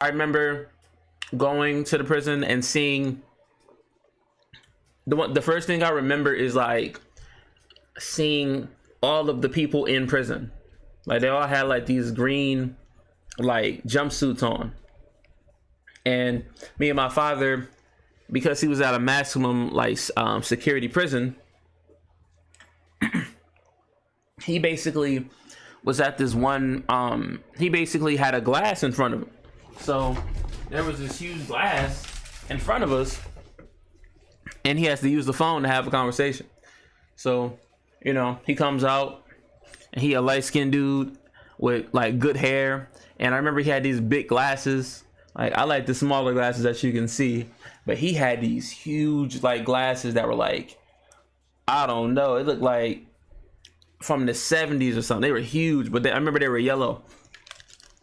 I remember going to the prison and seeing the first thing I remember is like seeing all of the people in prison. Like they all had like these green like jumpsuits on. And me and my father, because he was at a maximum like security prison, he basically was at this one he basically had a glass in front of him. So there was this huge glass in front of us, and he has to use the phone to have a conversation. So, you know, he comes out and he a light-skinned dude with like good hair, and I remember he had these big glasses. Like I like the smaller glasses that you can see, but he had these huge like glasses that were like, I don't know, it looked like from the 70s or something. They were huge, but I remember they were yellow.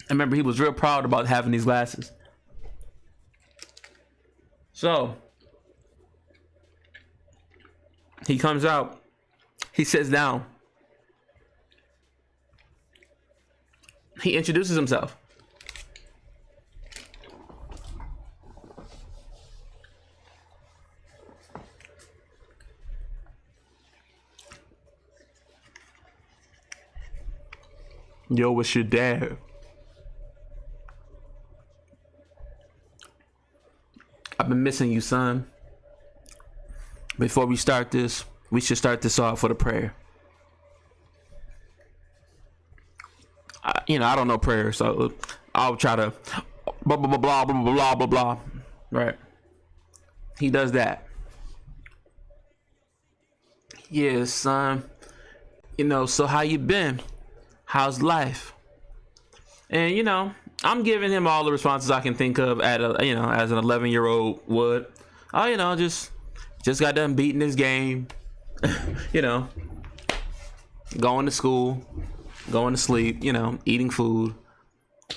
I remember he was real proud about having these glasses. So he comes out, he sits down, he introduces himself. Yo, what's your dad? I've been missing you, son. Before we start this, we should start this off with a prayer. I don't know prayer, so I'll try to blah, blah, blah, blah, blah, blah, blah, blah. Right. He does that. Yeah, son. So how you been? How's life? And I'm giving him all the responses I can think of as an 11-year-old would. Oh, just got done beating this game. Going to school, going to sleep, eating food.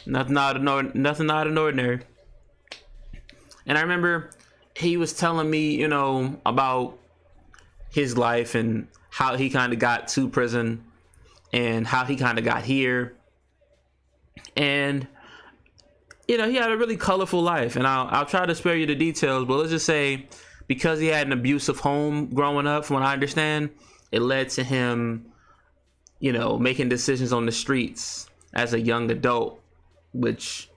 Nothing out of ordinary. And I remember he was telling me, about his life and how he kind of got to prison and how he kind of got here. And he had a really colorful life, and I'll try to spare you the details, but let's just say because he had an abusive home growing up, from what I understand, it led to him making decisions on the streets as a young adult, which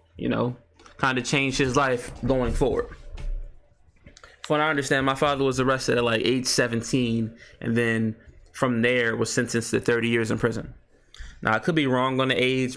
kind of changed his life going forward. From what I understand, my father was arrested at like age 17, and then from there was sentenced to 30 years in prison. Now, I could be wrong on the age.